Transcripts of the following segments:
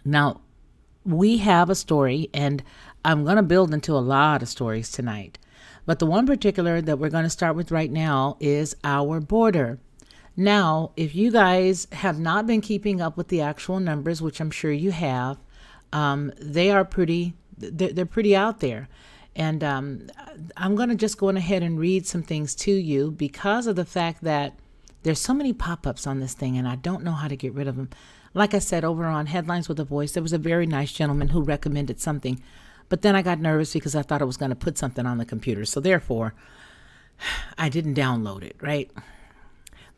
Now, we have a story, and I'm going to build into a lot of stories tonight. But the one particular that we're going to start with right now is our border. Now, if you guys have not been keeping up with the actual numbers, which I'm sure you have, they are they're pretty out there. And I'm going to just go ahead and read some things to you because of the fact that there's so many pop-ups on this thing, and I don't know how to get rid of them. Like I said, over on Headlines with a Voice, there was a very nice gentleman who recommended something, but then I got nervous because I thought I was going to put something on the computer. So therefore, I didn't download it, right?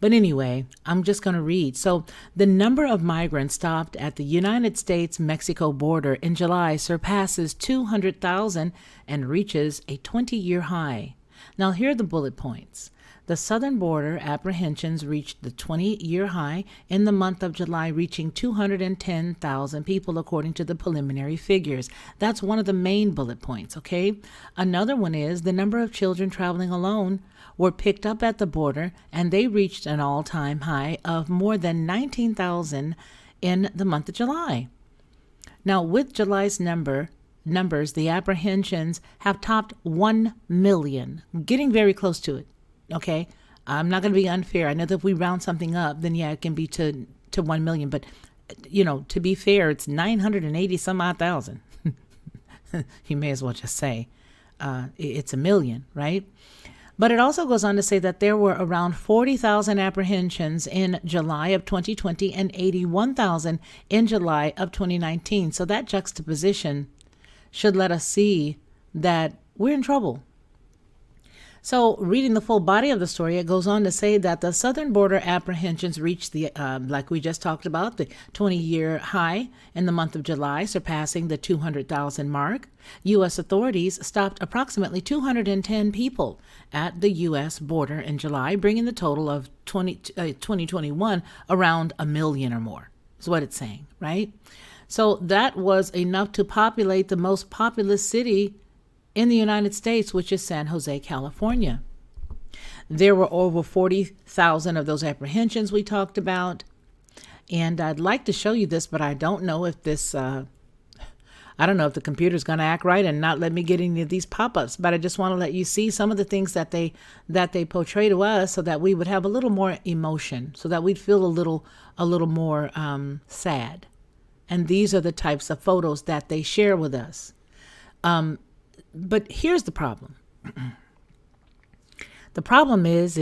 But anyway, I'm just going to read. So the number of migrants stopped at the United States-Mexico border in July surpasses 200,000 and reaches a 20-year high. Now, here are the bullet points. The southern border apprehensions reached the 20-year high in the month of July, reaching 210,000 people, according to the preliminary figures. That's one of the main bullet points, okay? Another one is the number of children traveling alone were picked up at the border, and they reached an all-time high of more than 19,000 in the month of July. Now, with July's numbers, the apprehensions have topped 1 million, getting very close to it. Okay, I'm not going to be unfair. I know that if we round something up, then yeah, it can be to 1 million. But, you know, to be fair, it's 980 some odd thousand. You may as well just say it's a million, right? But it also goes on to say that there were around 40,000 apprehensions in July of 2020 and 81,000 in July of 2019. So that juxtaposition should let us see that we're in trouble. So reading the full body of the story, it goes on to say that the southern border apprehensions reached the, like we just talked about, the 20-year high in the month of July, surpassing the 200,000 mark. U.S. authorities stopped approximately 210 people at the U.S. border in July, bringing the total of 2021 around a million or more, is what it's saying, right? So that was enough to populate the most populous city in the United States, which is San Jose, California. There were over 40,000 of those apprehensions we talked about. And I'd like to show you this, but I don't know if this, I don't know if the computer's going to act right and not let me get any of these pop-ups, but I just want to let you see some of the things that they portray to us so that we would have a little more emotion, so that we'd feel a little more sad. And these are the types of photos that they share with us. But here's the problem. The problem is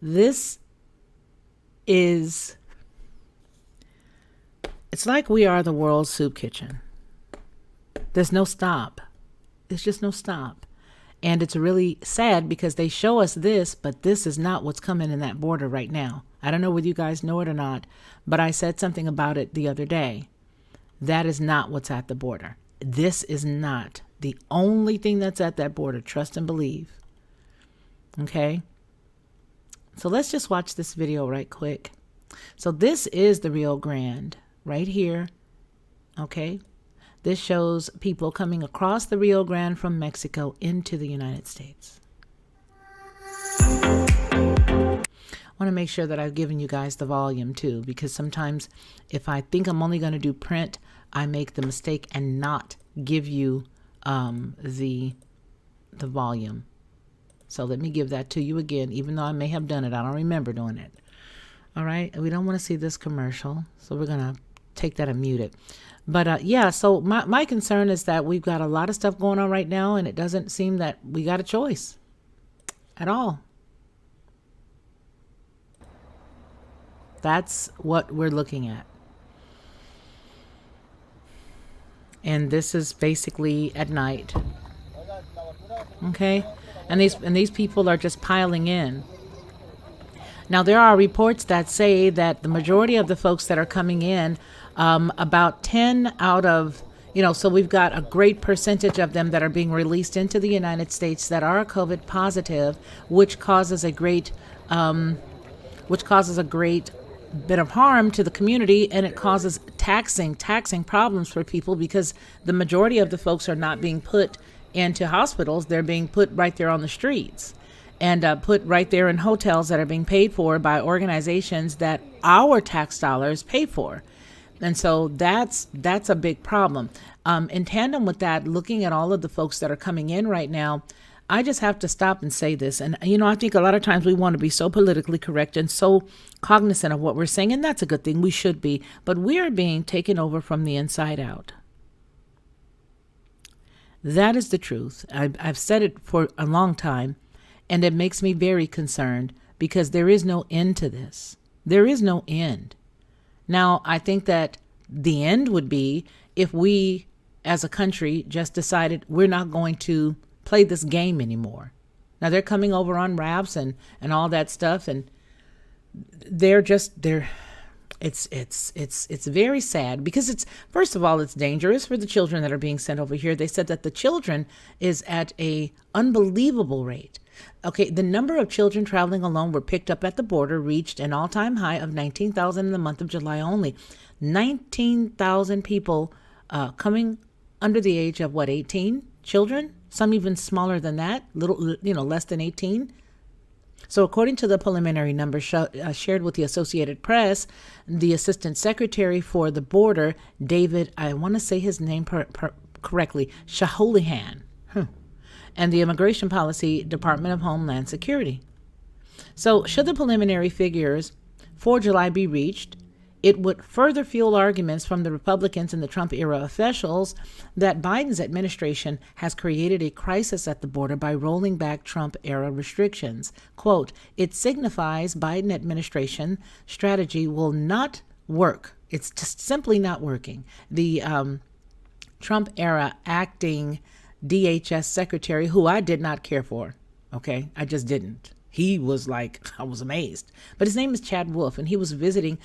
this is, it's like we are the world's soup kitchen. There's no stop. There's just no stop. And it's really sad because they show us this, but this is not what's coming in that border right now. I don't know whether you guys know it or not, but I said something about it the other day. That is not what's at the border. This is not the only thing that's at that border. Trust and believe. Okay? So let's just watch this video right quick. So this is the Rio Grande right here. Okay? This shows people coming across the Rio Grande from Mexico into the United States. I want to make sure that I've given you guys the volume too, because sometimes if I think I'm only going to do print, I make the mistake and not give you the volume. So let me give that to you again, even though I may have done it. I don't remember doing it. All right. We don't want to see this commercial, so we're going to take that and mute it. But yeah, so my concern is that we've got a lot of stuff going on right now, and it doesn't seem that we got a choice at all. That's what we're looking at. And this is basically at night. Okay? And these people are just piling in. Now, there are reports that say that the majority of the folks that are coming in, about 10 out of, so we've got a great percentage of them that are being released into the United States that are COVID positive, which causes a great bit of harm to the community, and it causes taxing problems for people because the majority of the folks are not being put into hospitals. They're being put right there on the streets and put right there in hotels that are being paid for by organizations that our tax dollars pay for. And so that's a big problem. In tandem with that, looking at all of the folks that are coming in right now, I just have to stop and say this. And, I think a lot of times we want to be so politically correct and so cognizant of what we're saying, and that's a good thing. We should be. But we are being taken over from the inside out. That is the truth. I've said it for a long time, and it makes me very concerned because there is no end to this. There is no end. Now, I think that the end would be if we as a country just decided we're not going to play this game anymore. Now they're coming over on rafts and all that stuff, and it's very sad because it's, first of all, it's dangerous for the children that are being sent over here. They said that the children is at a unbelievable rate. Okay, the number of children traveling alone were picked up at the border reached an all-time high of 19,000 in the month of July only. 19,000 people coming under the age of 18 children, some even smaller than that, less than 18. So according to the preliminary numbers shared with the Associated Press, the Assistant Secretary for the Border, David, I want to say his name correctly, Shaholihan, and the Immigration Policy Department of Homeland Security. So should the preliminary figures for July be reached, it would further fuel arguments from the Republicans and the Trump-era officials that Biden's administration has created a crisis at the border by rolling back Trump-era restrictions. Quote, it signifies Biden administration strategy will not work. It's just simply not working. The Trump-era acting DHS secretary, who I did not care for, okay? I just didn't. He was like, I was amazed. But his name is Chad Wolf, and he was visiting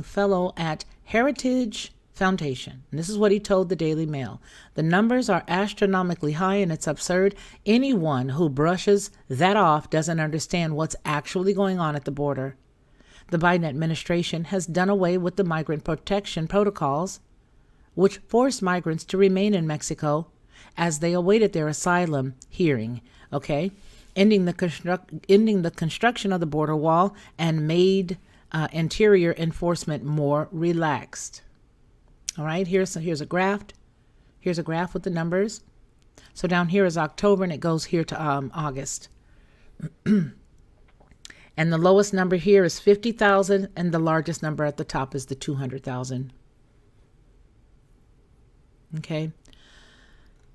fellow at Heritage Foundation. And this is what he told the Daily Mail. The numbers are astronomically high, and it's absurd. Anyone who brushes that off doesn't understand what's actually going on at the border. The Biden administration has done away with the migrant protection protocols, which forced migrants to remain in Mexico as they awaited their asylum hearing. Okay, ending the construction of the border wall and made interior enforcement more relaxed. All right, here's a graph. Here's a graph with the numbers. So down here is October, and it goes here to August. And the lowest number here is 50,000, and the largest number at the top is the 200,000. Okay,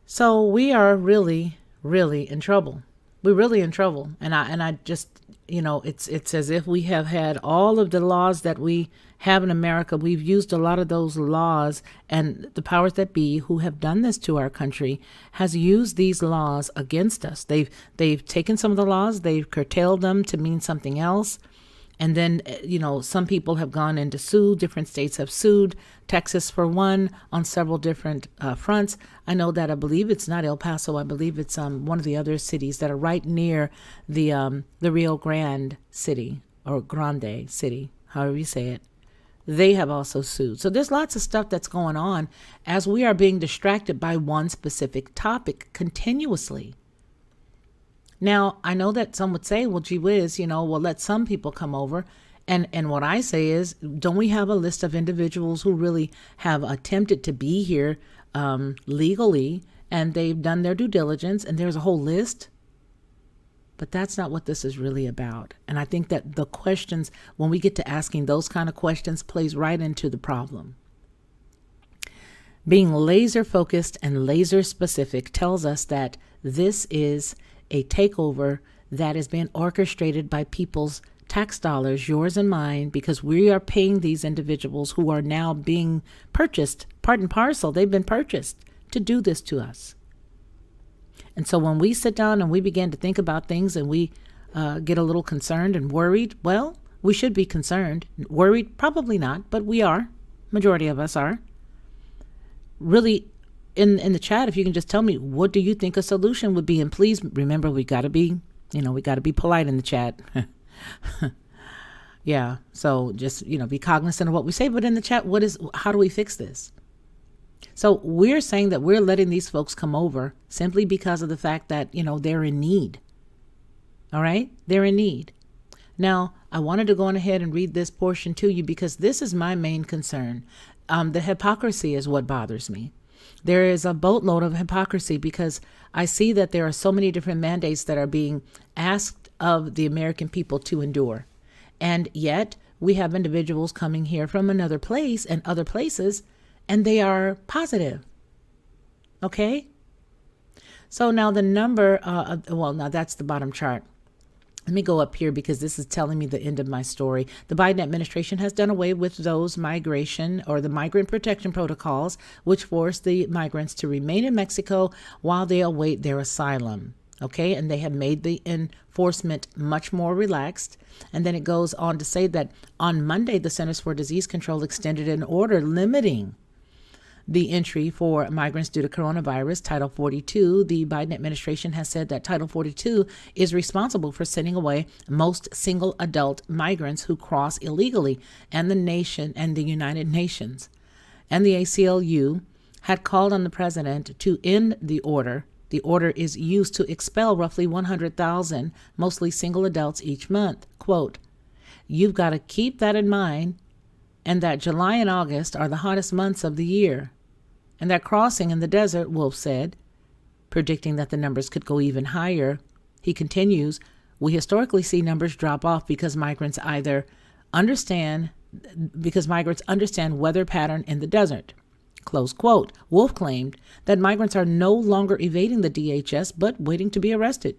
so we are really in trouble. We're really in trouble. And I just, it's as if we have had all of the laws that we have in America. We've used a lot of those laws, and the powers that be who have done this to our country has used these laws against us. They've taken some of the laws, they've curtailed them to mean something else. And then, some people have gone in to sue. Different states have sued. Texas, for one, on several different fronts. I know that I believe it's not El Paso. I believe it's one of the other cities that are right near the Rio Grande city, or Grande city, however you say it. They have also sued. So there's lots of stuff that's going on as we are being distracted by one specific topic continuously. Now, I know that some would say, well, gee whiz, we'll let some people come over. And what I say is, don't we have a list of individuals who really have attempted to be here legally, and they've done their due diligence, and there's a whole list? But that's not what this is really about. And I think that the questions, when we get to asking those kind of questions, plays right into the problem. Being laser focused and laser specific tells us that this is a takeover that is being orchestrated by people's tax dollars, yours and mine, because we are paying these individuals who are now being purchased, part and parcel. They've been purchased to do this to us. And so when we sit down and we begin to think about things and we get a little concerned and worried, well, we should be concerned. Worried, probably not, but we are. Majority of us are. Really, in the chat, if you can just tell me, what do you think a solution would be? And please remember, we got to be polite in the chat. Yeah. So just, be cognizant of what we say, but in the chat, how do we fix this? So we're saying that we're letting these folks come over simply because of the fact that, they're in need. All right. They're in need. Now, I wanted to go on ahead and read this portion to you because this is my main concern. The hypocrisy is what bothers me. There is a boatload of hypocrisy because I see that there are so many different mandates that are being asked of the American people to endure. And yet we have individuals coming here from another place and other places, and they are positive. Okay? So now the number, now that's the bottom chart. Let me go up here because this is telling me the end of my story. The Biden administration has done away with those migration or the migrant protection protocols, which force the migrants to remain in Mexico while they await their asylum. Okay, and they have made the enforcement much more relaxed. And then it goes on to say that on Monday, the Centers for Disease Control extended an order limiting the entry for migrants due to coronavirus. Title 42, the Biden administration has said that Title 42 is responsible for sending away most single adult migrants who cross illegally, and the United Nations and the ACLU had called on the president to end the order. The order is used to expel roughly 100,000, mostly single adults each month. Quote, "You've got to keep that in mind, and that July and August are the hottest months of the year. And that crossing in the desert," Wolf said, predicting that the numbers could go even higher. He continues, "We historically see numbers drop off because migrants understand weather pattern in the desert." Close quote. Wolf claimed that migrants are no longer evading the DHS, but waiting to be arrested.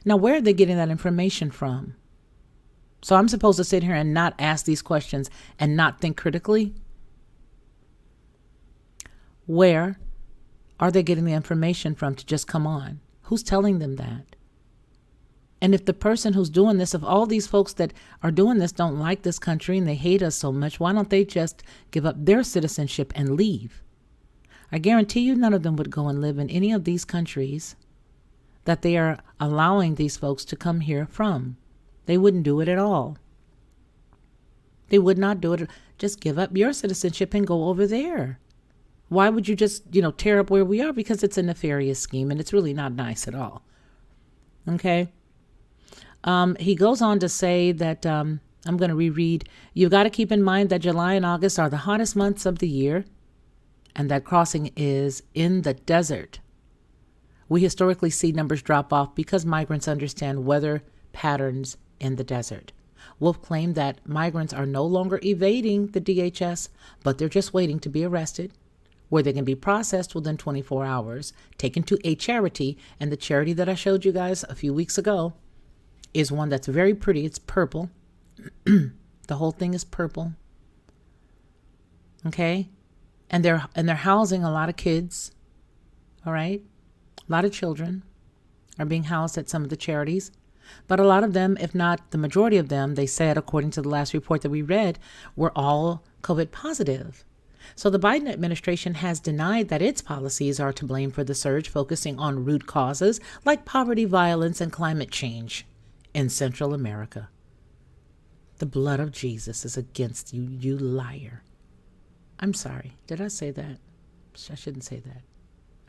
Now, where are they getting that information from? So I'm supposed to sit here and not ask these questions and not think critically? Where are they getting the information from to just come on? Who's telling them that? And if the person who's doing this, if all these folks that are doing this don't like this country and they hate us so much, why don't they just give up their citizenship and leave? I guarantee you none of them would go and live in any of these countries that they are allowing these folks to come here from. They wouldn't do it at all. They would not do it. Just give up your citizenship and go over there. Why would you just, tear up where we are? Because it's a nefarious scheme and it's really not nice at all. Okay. He goes on to say that, I'm going to reread, "You've got to keep in mind that July and August are the hottest months of the year, and that crossing is in the desert. We historically see numbers drop off because migrants understand weather patterns in the desert." Wolf claimed that migrants are no longer evading the DHS, but they're just waiting to be arrested, where they can be processed within 24 hours, taken to a charity. And the charity that I showed you guys a few weeks ago is one that's very pretty. It's purple. The whole thing is purple. Okay? And they're housing a lot of kids. All right? A lot of children are being housed at some of the charities. But a lot of them, if not the majority of them, they said, according to the last report that we read, were all COVID positive. So the Biden administration has denied that its policies are to blame for the surge, focusing on root causes like poverty, violence, and climate change in Central America. The blood of Jesus is against you, you liar. I'm sorry. Did I say that? I shouldn't say that.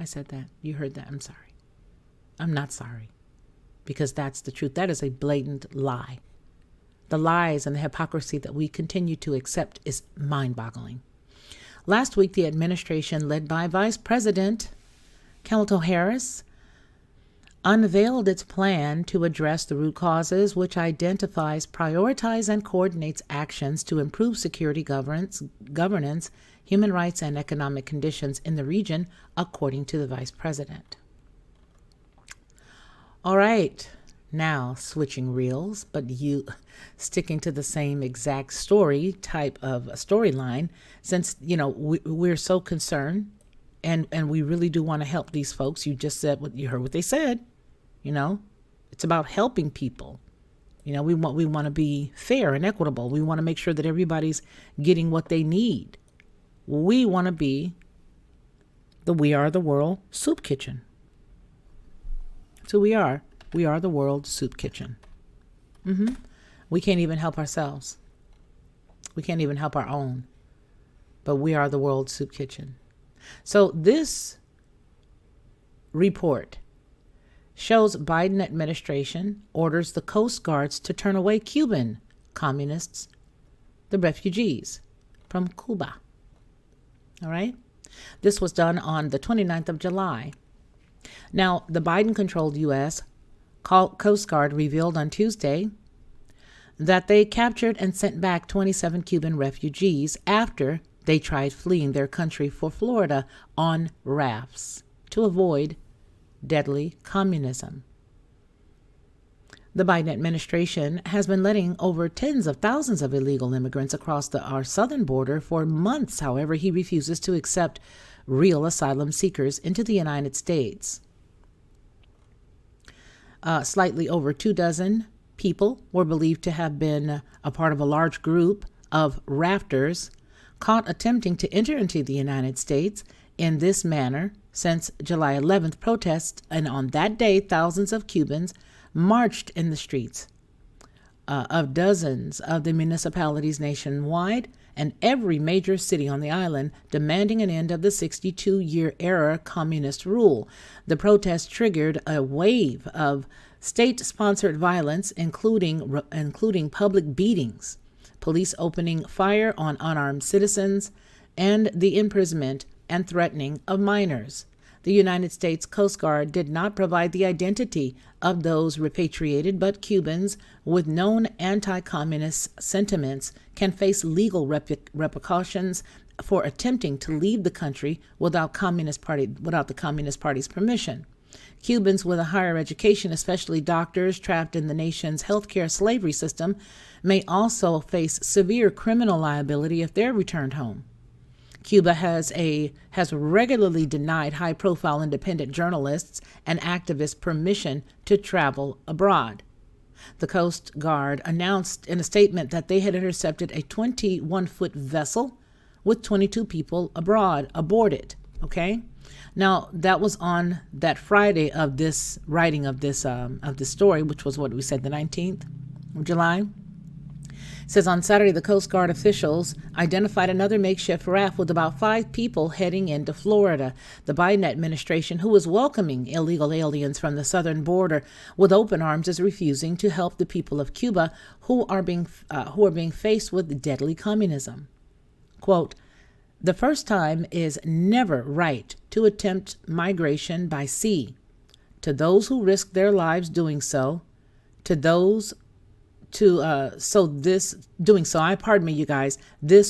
I said that. You heard that. I'm sorry. I'm not sorry, because that's the truth. That is a blatant lie. The lies and the hypocrisy that we continue to accept is mind-boggling. Last week, the administration, led by Vice President Kamala Harris, unveiled its plan to address the root causes, which identifies, prioritizes, and coordinates actions to improve security governance, human rights, and economic conditions in the region, according to the Vice President. All right, now switching reels, but you sticking to the same exact story type of storyline, since, we're so concerned and we really do want to help these folks. You just said you heard what they said. It's about helping people. We want to be fair and equitable. We want to make sure that everybody's getting what they need. We want to be the We Are the World Soup Kitchen. So we are. We are the world soup kitchen. We can't even help ourselves. We can't even help our own. But we are the world soup kitchen. So this report shows Biden administration orders the Coast Guards to turn away Cuban communists, the refugees from Cuba. All right? This was done on the 29th of July. Now, the Biden-controlled U.S. Coast Guard revealed on Tuesday that they captured and sent back 27 Cuban refugees after they tried fleeing their country for Florida on rafts to avoid deadly communism. The Biden administration has been letting over tens of thousands of illegal immigrants across our southern border for months. However, he refuses to accept real asylum seekers into the United States. Slightly over 24 people were believed to have been a part of a large group of rafters caught attempting to enter into the United States in this manner since July 11th protests, and on that day, thousands of Cubans marched in the streets of dozens of the municipalities nationwide and every major city on the island, demanding an end of the 62-year-era communist rule. The protest triggered a wave of state-sponsored violence, including public beatings, police opening fire on unarmed citizens, and the imprisonment and threatening of minors. The United States Coast Guard did not provide the identity of those repatriated, but Cubans with known anti-communist sentiments can face legal repercussions for attempting to leave the country without the Communist Party's permission. Cubans with a higher education, especially doctors trapped in the nation's healthcare slavery system, may also face severe criminal liability if they're returned home. Cuba has regularly denied high-profile independent journalists and activists permission to travel abroad. The Coast Guard announced in a statement that they had intercepted a 21-foot vessel with 22 people aboard it. Okay, now that was on that Friday of this writing of this story, which was what we said, the 19th of July. It says on Saturday, the Coast Guard officials identified another makeshift raft with about 5 people heading into Florida. The Biden administration, who is welcoming illegal aliens from the southern border with open arms, is refusing to help the people of Cuba who are being faced with deadly communism. Quote, "The first time is never right to attempt migration by sea. To those who risk their lives doing so, this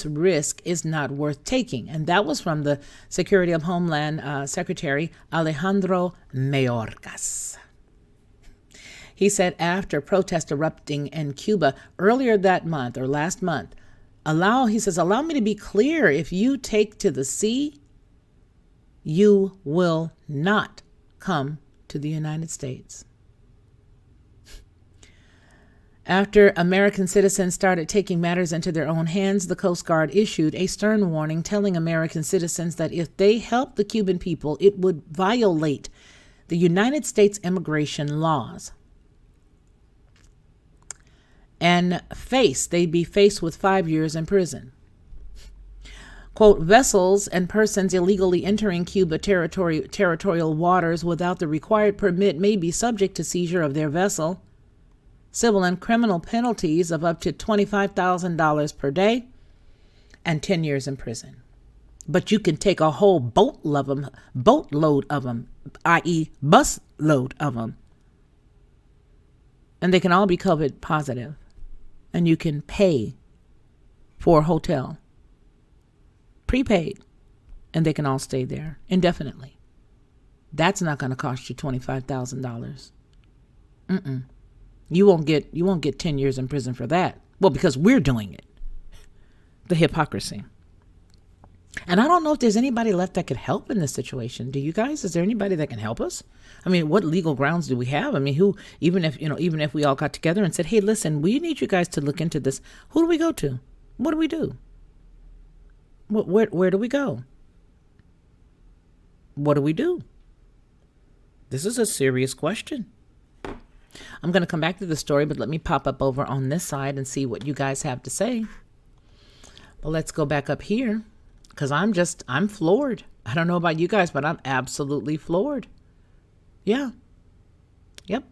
risk is not worth taking." And that was from the Secretary of Homeland Secretary Alejandro Mayorkas. He said after protests erupting in Cuba earlier last month, allow me to be clear, if you take to the sea, you will not come to the United States. After American citizens started taking matters into their own hands, the Coast Guard issued a stern warning telling American citizens that if they helped the Cuban people, it would violate the United States immigration laws. And they'd be faced with 5 years in prison. Quote, "Vessels and persons illegally entering Cuba territorial waters without the required permit may be subject to seizure of their vessel, civil and criminal penalties of up to $25,000 per day, and 10 years in prison. But you can take a whole boatload of them, i.e. busload of them, and they can all be COVID positive, and you can pay for a hotel, prepaid, and they can all stay there indefinitely. That's not going to cost you $25,000. You won't get 10 years in prison for that. Well, because we're doing it. The hypocrisy. And I don't know if there's anybody left that could help in this situation. Do you guys? Is there anybody that can help us? I mean, what legal grounds do we have? I mean, even if we all got together and said, "Hey, listen, we need you guys to look into this." Who do we go to? What do we do? Where do we go? What do we do? This is a serious question. I'm going to come back to the story, but let me pop up over on this side and see what you guys have to say. Well, let's go back up here because I'm floored. I don't know about you guys, but I'm absolutely floored. Yeah. Yep.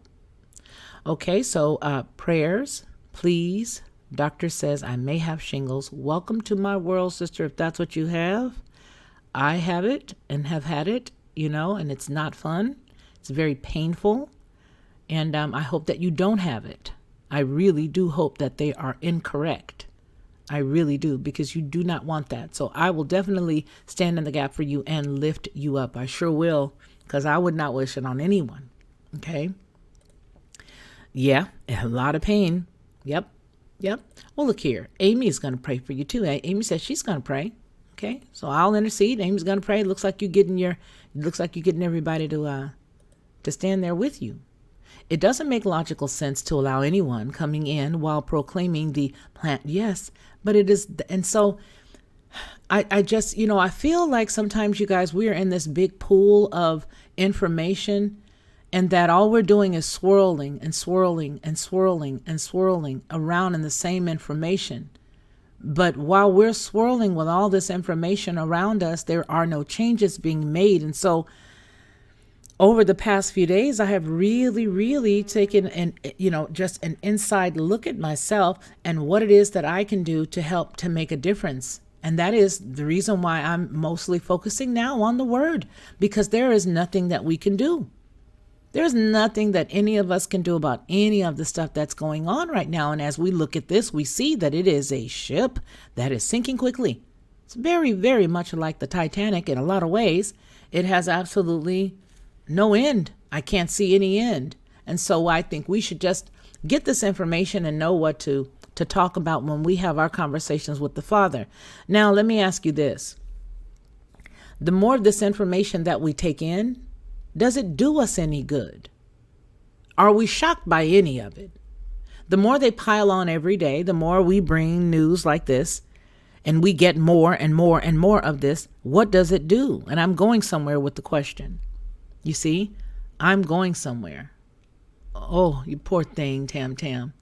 Okay, so prayers, please. Doctor says I may have shingles. Welcome to my world, sister, if that's what you have. I have it and have had it, and it's not fun. It's very painful. And I hope that you don't have it. I really do hope that they are incorrect. I really do, because you do not want that. So I will definitely stand in the gap for you and lift you up. I sure will, because I would not wish it on anyone. Okay? Yeah, a lot of pain. Yep. Well, look here. Amy's going to pray for you too. Amy says she's going to pray. Okay? So I'll intercede. Amy's going to pray. Looks like you're getting everybody to stand there with you. It doesn't make logical sense to allow anyone coming in while proclaiming the plant. Yes, but it is. And so I just, I feel like sometimes, you guys, we are in this big pool of information, and that all we're doing is swirling and swirling and swirling and swirling around in the same information. But while we're swirling with all this information around us, there are no changes being made. And so over the past few days, I have really, really taken just an inside look at myself and what it is that I can do to help to make a difference. And that is the reason why I'm mostly focusing now on the word, because there is nothing that we can do. There's nothing that any of us can do about any of the stuff that's going on right now. And as we look at this, we see that it is a ship that is sinking quickly. It's very, very much like the Titanic in a lot of ways. It has absolutely no end. I can't see any end. And so I think we should just get this information and know what to talk about when we have our conversations with the Father. Now, let me ask you this. The more of this information that we take in, does it do us any good? Are we shocked by any of it? The more they pile on every day, the more we bring news like this, and we get more and more and more of this. What does it do? And I'm going somewhere with the question. You see, I'm going somewhere. Oh, you poor thing, Tam.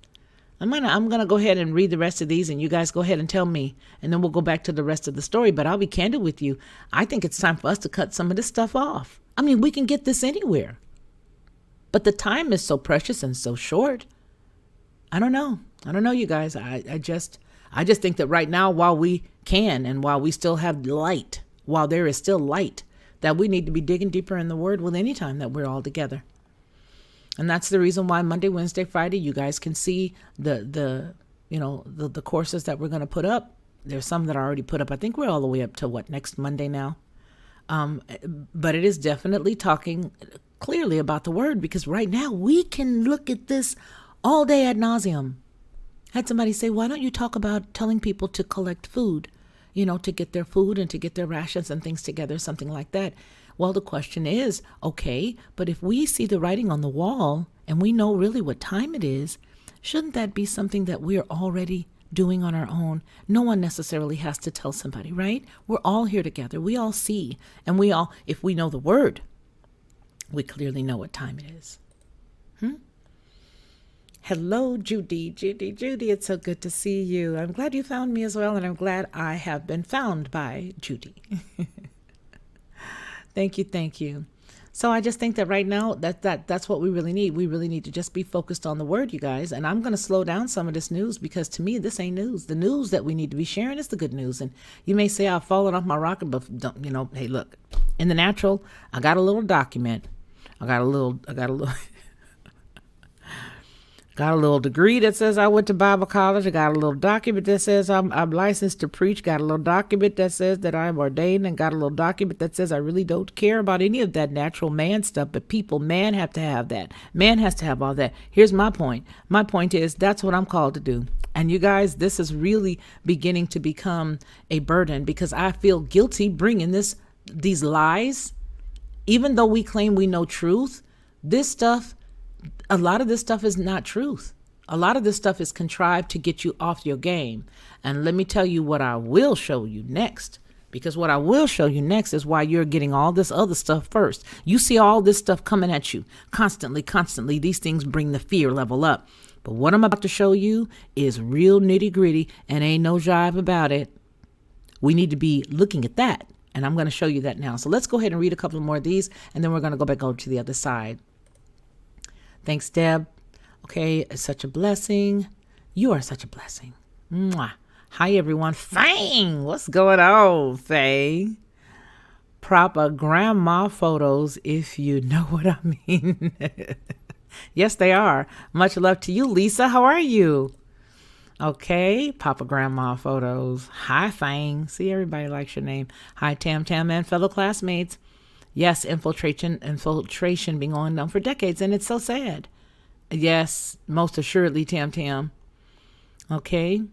I'm gonna go ahead and read the rest of these, and you guys go ahead and tell me, and then we'll go back to the rest of the story. But I'll be candid with you. I think it's time for us to cut some of this stuff off. I mean, we can get this anywhere, but the time is so precious and so short. I don't know, you guys. I just think that right now, while we can, and while we still have light, while there is still light, that we need to be digging deeper in the Word with any time that we're all together. And that's the reason why Monday, Wednesday, Friday, you guys can see the courses that we're going to put up. There's some that are already put up. I think we're all the way up to next Monday now. But it is definitely talking clearly about the Word, because right now we can look at this all day ad nauseum. Had somebody say, why don't you talk about telling people to collect food? To get their food and to get their rations and things together, something like that. Well, the question is, okay, but if we see the writing on the wall and we know really what time it is, shouldn't that be something that we're already doing on our own? No one necessarily has to tell somebody, right? We're all here together. We all see, and if we know the Word, we clearly know what time it is. Hello, Judy, it's so good to see you. I'm glad you found me as well, and I'm glad I have been found by Judy. Thank you. So I just think that right now that's what we really need. We really need to just be focused on the Word, you guys. And I'm going to slow down some of this news, because to me, this ain't news. The news that we need to be sharing is the good news. And you may say I've fallen off my rocker, but hey, look, in the natural, I got a little document. I got a little got a little degree that says I went to Bible college. I got a little document that says I'm licensed to preach. Got a little document that says that I'm ordained, and got a little document that says I really don't care about any of that natural man stuff. But man have to have that. Man has to have all that. Here's my point. My point is that's what I'm called to do. And you guys, this is really beginning to become a burden, because I feel guilty bringing these lies. Even though we claim we know truth, a lot of this stuff is not truth. A lot of this stuff is contrived to get you off your game. And let me tell you what I will show you next. Because what I will show you next is why you're getting all this other stuff first. You see all this stuff coming at you constantly. These things bring the fear level up. But what I'm about to show you is real nitty gritty, and ain't no jive about it. We need to be looking at that. And I'm going to show you that now. So let's go ahead and read a couple more of these, and then we're going to go back over to the other side. Thanks, Deb. Okay, it's such a blessing. You are such a blessing. Mwah. Hi, everyone. Fang, what's going on, Fang? Proper grandma photos, if you know what I mean. Yes, they are. Much love to you, Lisa. How are you? Okay, Papa Grandma photos. Hi, Fang. See, everybody likes your name. Hi, Tam Tam and fellow classmates. Yes, infiltration being going on for decades, and it's so sad. Yes, most assuredly, Tam Tam. Okay,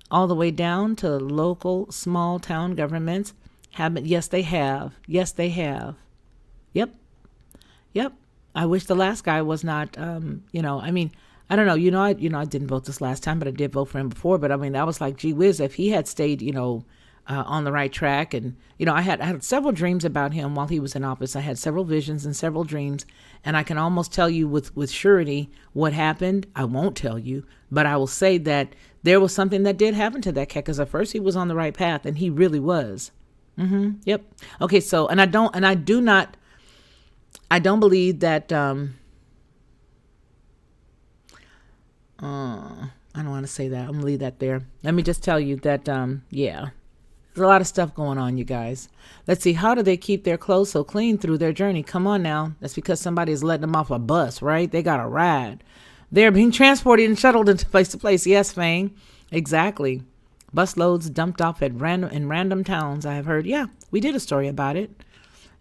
all the way down to local small town governments. Yes, they have. Yes, they have. Yep. Yep. I wish the last guy was not, I mean, I don't know, I didn't vote this last time, but I did vote for him before. But I mean, that was like, gee whiz, if he had stayed, on the right track. And, I had several dreams about him while he was in office. I had several visions and several dreams. And I can almost tell you with surety what happened. I won't tell you, but I will say that there was something that did happen to that cat, because at first he was on the right path, and he really was. Yep. Okay. So, I don't believe that, I don't want to say that. I'm going to leave that there. Let me just tell you that, yeah, there's a lot of stuff going on, you guys. Let's see. How do they keep their clothes so clean through their journey? Come on now. That's because somebody is letting them off a bus, right? They got a ride. They're being transported and shuttled into place to place. Yes, Fang. Exactly. Bus loads dumped off in random towns, I have heard. Yeah, we did a story about it.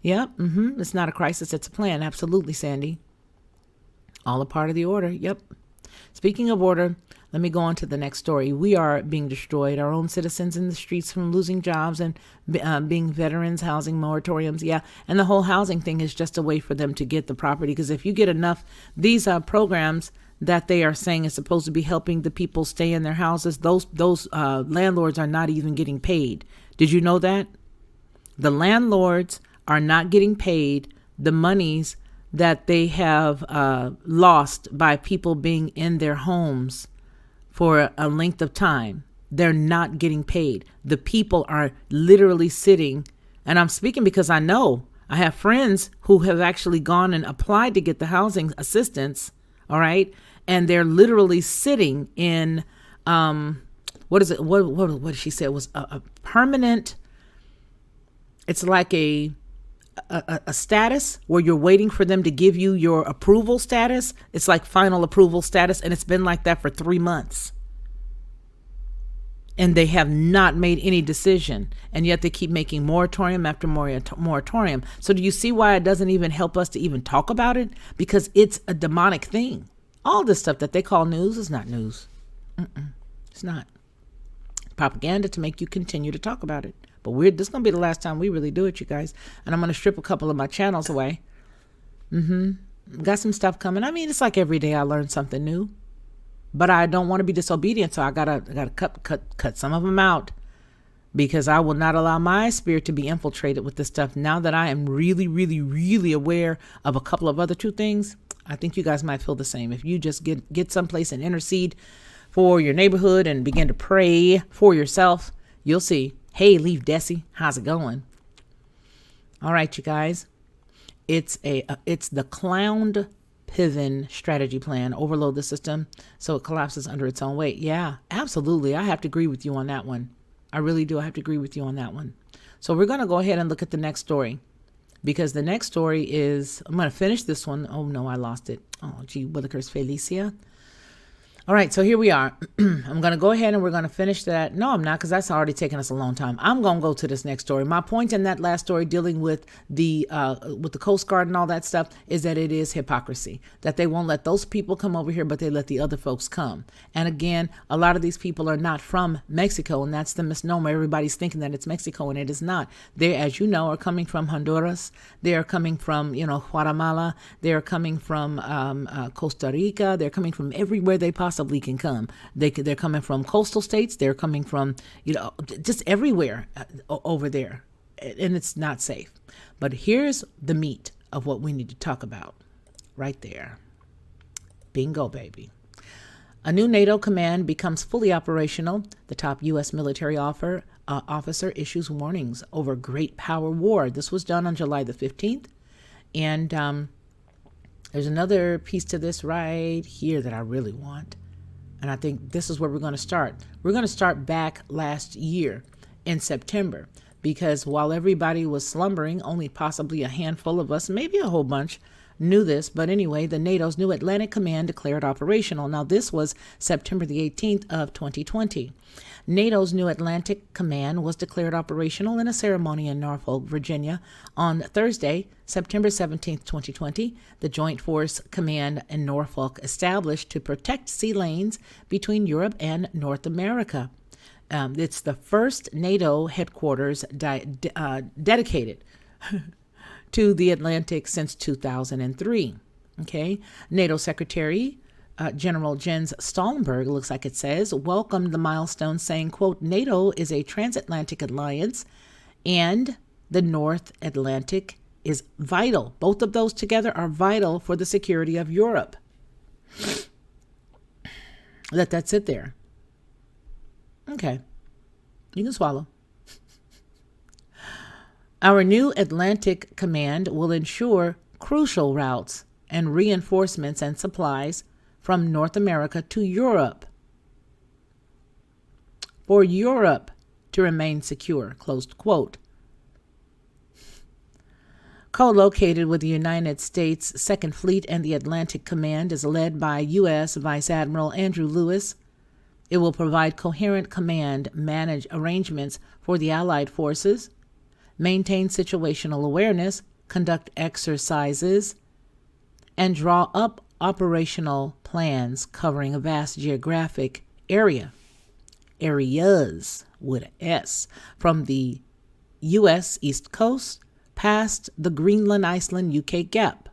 Yep. It's not a crisis. It's a plan. Absolutely, Sandy. All a part of the order. Yep. Speaking of order, let me go on to the next story. We are being destroyed. Our own citizens in the streets from losing jobs and being veterans, housing moratoriums. Yeah. And the whole housing thing is just a way for them to get the property. Because if you get enough, these programs that they are saying is supposed to be helping the people stay in their houses, those landlords are not even getting paid. Did you know that? The landlords are not getting paid the monies that they have lost by people being in their homes for a length of time. They're not getting paid. The people are literally sitting, and I'm speaking because I know I have friends who have actually gone and applied to get the housing assistance. All right. And they're literally sitting in, what is it? What did she say? It was a permanent, it's like a status where you're waiting for them to give you your approval status. It's like final approval status. And it's been like that for 3 months. And they have not made any decision. And yet they keep making moratorium after moratorium. So do you see why it doesn't even help us to even talk about it? Because it's a demonic thing. All this stuff that they call news is not news. It's not. Propaganda to make you continue to talk about it. But this is going to be the last time we really do it, you guys. And I'm going to strip a couple of my channels away. Got some stuff coming. I mean, it's like every day I learn something new. But I don't want to be disobedient, so I gotta cut some of them out. Because I will not allow my spirit to be infiltrated with this stuff. Now that I am really, really, really aware of a couple of other two things, I think you guys might feel the same. If you just get someplace and intercede for your neighborhood and begin to pray for yourself, you'll see. Hey, Leaf Desi, how's it going? All right, you guys. It's the clowned Piven strategy plan. Overload the system so it collapses under its own weight. Yeah, absolutely. I have to agree with you on that one. I really do. I have to agree with you on that one. So we're going to go ahead and look at the next story, because the next story is, I'm going to finish this one. Oh no, I lost it. Oh, gee, Willikers Felicia. All right, so here we are. I'm going to go ahead and we're going to finish that. No, I'm not, because that's already taken us a long time. I'm going to go to this next story. My point in that last story dealing with the Coast Guard and all that stuff is that it is hypocrisy, that they won't let those people come over here, but they let the other folks come. And again, a lot of these people are not from Mexico, and that's the misnomer. Everybody's thinking that it's Mexico, and it is not. They, as you know, are coming from Honduras. They are coming from, Guatemala. They are coming from Costa Rica. They're coming from everywhere they possibly can come. They're coming from coastal states. They're coming from, just everywhere over there. And it's not safe. But here's the meat of what we need to talk about right there. Bingo, baby. A new NATO command becomes fully operational. The top U.S. military officer issues warnings over great power war. This was done on July the 15th. And There's another piece to this right here that I really want. And I think this is where we're going to start. We're going to start back last year in September, because while everybody was slumbering, only possibly a handful of us, maybe a whole bunch, knew this. But anyway, the NATO's new Atlantic Command declared operational. Now, this was September the 18th of 2020. NATO's new Atlantic Command was declared operational in a ceremony in Norfolk, Virginia on Thursday, September 17th, 2020. The Joint Force Command in Norfolk established to protect sea lanes between Europe and North America. It's the first NATO headquarters dedicated to the Atlantic since 2003. Okay, NATO Secretary General Jens Stoltenberg, looks like it says, welcomed the milestone, saying, quote, NATO is a transatlantic alliance and the North Atlantic is vital. Both of those together are vital for the security of Europe. Let that sit there. Okay, you can swallow. Our new Atlantic Command will ensure crucial routes and reinforcements and supplies from North America to Europe, for Europe to remain secure, closed quote. Co-located with the United States Second Fleet and the Atlantic Command is led by U.S. Vice Admiral Andrew Lewis. It will provide coherent command manage arrangements for the Allied forces, maintain situational awareness, conduct exercises, and draw up operational plans covering a vast geographic areas with an S, from the U.S. East Coast past the Greenland, Iceland, UK gap,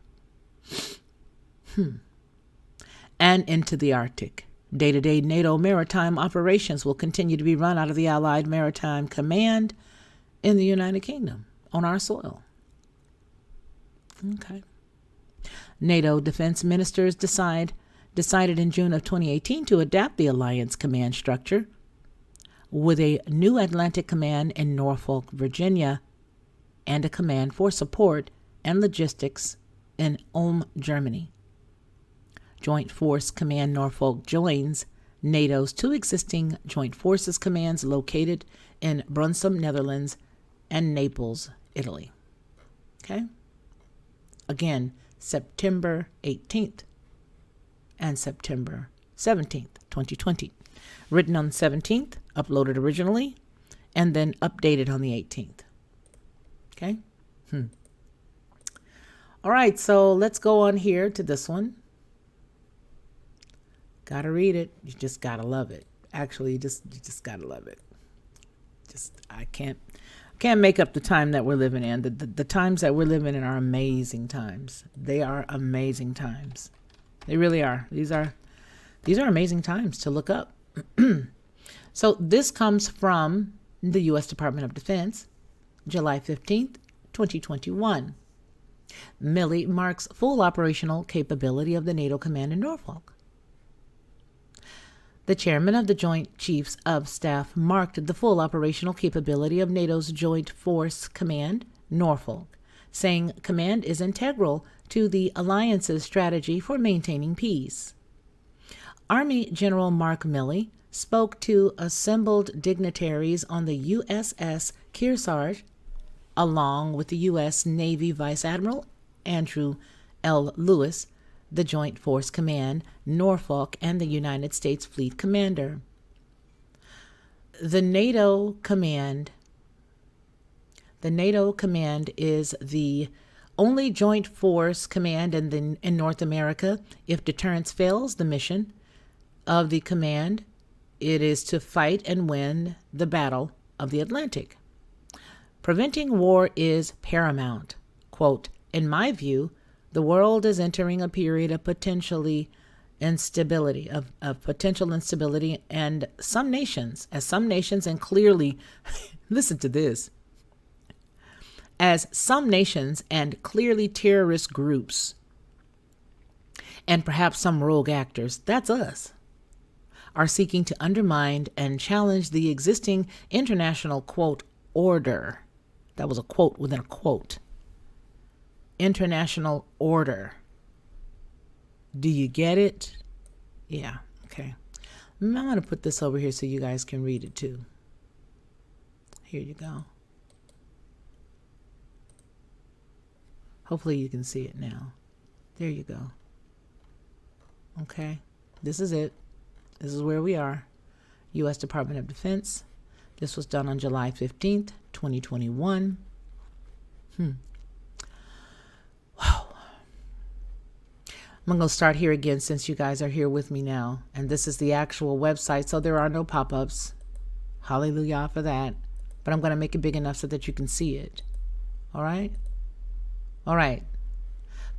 and into the Arctic. Day-to-day NATO maritime operations will continue to be run out of the Allied Maritime Command in the United Kingdom on our soil. Okay. NATO defense ministers decided in June of 2018 to adapt the alliance command structure with a new Atlantic Command in Norfolk, Virginia, and a command for support and logistics in Ulm, Germany. Joint Force Command Norfolk joins NATO's two existing Joint Forces Commands located in Brunsum, Netherlands, and Naples, Italy. Okay? Again, September 18th and September 17th, 2020. Written on the 17th, uploaded originally, and then updated on the 18th. Okay? All right, so let's go on here to this one. Gotta read it. You just gotta love it. Actually, you just gotta love it. I can't make up the time that we're living in. The times that we're living in are amazing times. They are amazing times. They really are. These are amazing times to look up. So this comes from the U.S. Department of Defense, July 15th, 2021. Milley marks full operational capability of the NATO Command in Norfolk. The chairman of the Joint Chiefs of Staff marked the full operational capability of NATO's Joint Force Command, Norfolk, saying command is integral to the alliance's strategy for maintaining peace. Army General Mark Milley spoke to assembled dignitaries on the USS Kearsarge, along with the U.S. Navy Vice Admiral Andrew L. Lewis, the Joint Force Command, Norfolk, and the United States Fleet Commander. The NATO Command is the only joint force command in North America. If deterrence fails, the mission of the command, it is to fight and win the Battle of the Atlantic. Preventing war is paramount. Quote, in my view, the world is entering a period of potential instability, and some nations, and clearly, listen to this, as some nations and clearly terrorist groups, and perhaps some rogue actors, that's us, are seeking to undermine and challenge the existing international, quote, order. That was a quote within a quote. International order. Do you get it? Yeah, okay. I'm going to put this over here so you guys can read it too. Here you go. Hopefully you can see it now. There you go. Okay, this is it. This is where we are. U.S. Department of Defense. This was done on July 15th, 2021. Wow. I'm going to start here again since you guys are here with me now. And this is the actual website, so there are no pop-ups. Hallelujah for that. But I'm going to make it big enough so that you can see it. All right? All right.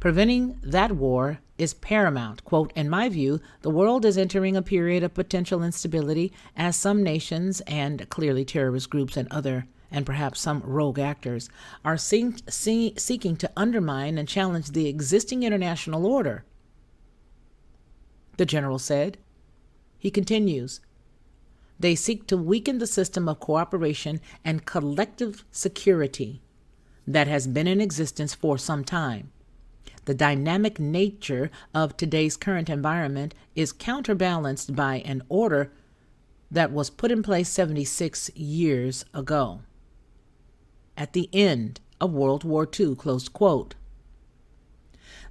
Preventing that war is paramount. Quote, in my view, the world is entering a period of potential instability as some nations, and clearly terrorist groups and perhaps some rogue actors, are seeking to undermine and challenge the existing international order, the general said. He continues, they seek to weaken the system of cooperation and collective security that has been in existence for some time. The dynamic nature of today's current environment is counterbalanced by an order that was put in place 76 years ago, at the end of World War II, close quote.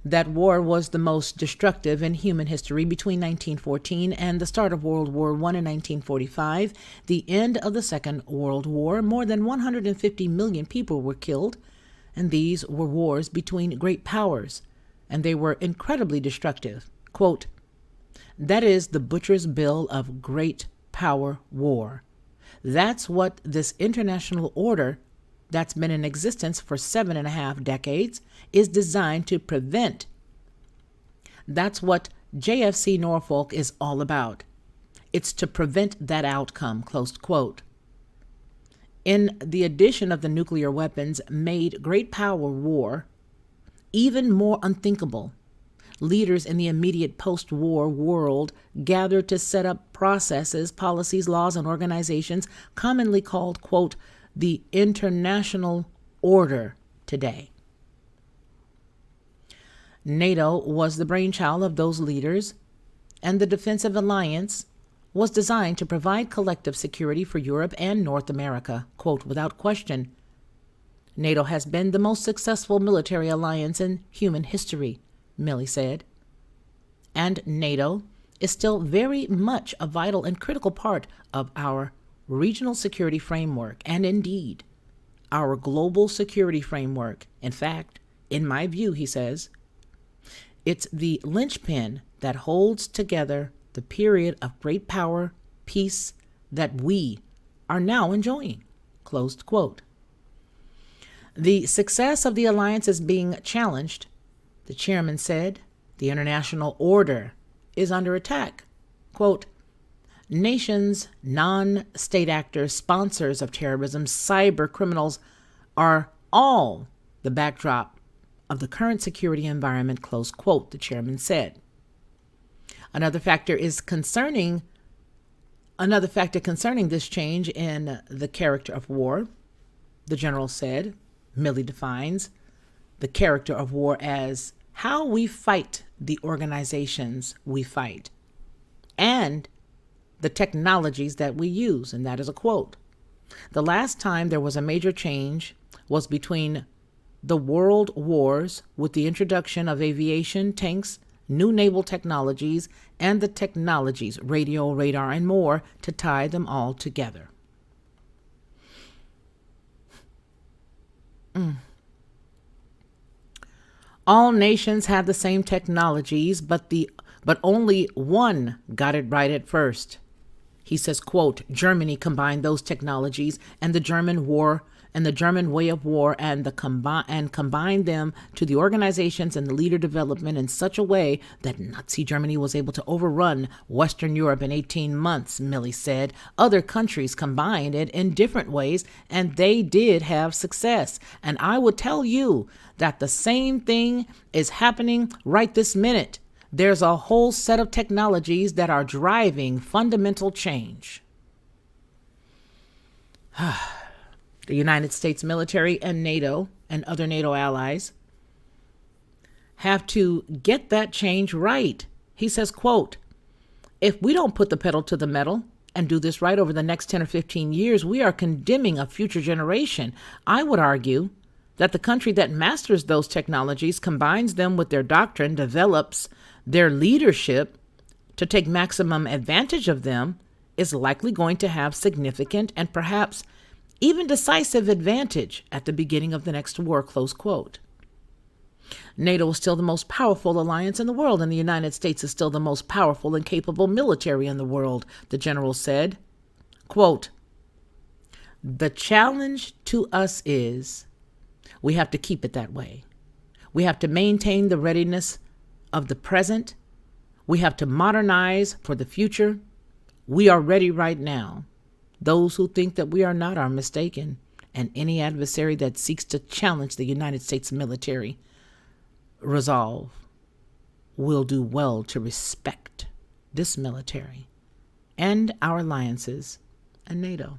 That war was the most destructive in human history between 1914 and the start of World War I in 1945, the end of the Second World War. More than 150 million people were killed, and these were wars between great powers, and they were incredibly destructive. Quote, that is the butcher's bill of great power war. That's what this international order that's been in existence for 7.5 decades is designed to prevent. That's what JFC Norfolk is all about. It's to prevent that outcome, close quote. In the addition of the nuclear weapons made great power war even more unthinkable, leaders in the immediate post-war world gathered to set up processes, policies, laws, and organizations commonly called, quote, the international order today. NATO was the brainchild of those leaders, and the defensive alliance was designed to provide collective security for Europe and North America. Quote, without question, NATO has been the most successful military alliance in human history, Milley said. And NATO is still very much a vital and critical part of our regional security framework, and indeed, our global security framework. In fact, in my view, he says, it's the linchpin that holds together the period of great power, peace that we are now enjoying, closed quote. The success of the alliance is being challenged, the chairman said. The international order is under attack. Quote, nations, non-state actors, sponsors of terrorism, cyber criminals are all the backdrop of the current security environment, close quote, the chairman said. Another factor concerning this change in the character of war, the general said. Milley defines the character of war as how we fight the organizations we fight and the technologies that we use, and that is a quote. The last time there was a major change was between the world wars with the introduction of aviation, tanks, new naval technologies, and the technologies, radio, radar, and more, to tie them all together. All nations had the same technologies, but only one got it right at first. He says, quote, Germany combined those technologies and the German way of war and combined them to the organizations and the leader development in such a way that Nazi Germany was able to overrun Western Europe in 18 months, Milley said. Other countries combined it in different ways, and they did have success. And I would tell you that the same thing is happening right this minute. There's a whole set of technologies that are driving fundamental change. The United States military and NATO and other NATO allies have to get that change right. He says, quote, if we don't put the pedal to the metal and do this right over the next 10 or 15 years, we are condemning a future generation. I would argue that the country that masters those technologies, combines them with their doctrine, develops their leadership to take maximum advantage of them, is likely going to have significant and perhaps even decisive advantage at the beginning of the next war, close quote. NATO is still the most powerful alliance in the world, and the United States is still the most powerful and capable military in the world, the general said. Quote, the challenge to us is we have to keep it that way. We have to maintain the readiness of the present. We have to modernize for the future. We are ready right now. Those who think that we are not are mistaken, and any adversary that seeks to challenge the United States military resolve will do well to respect this military and our alliances and NATO.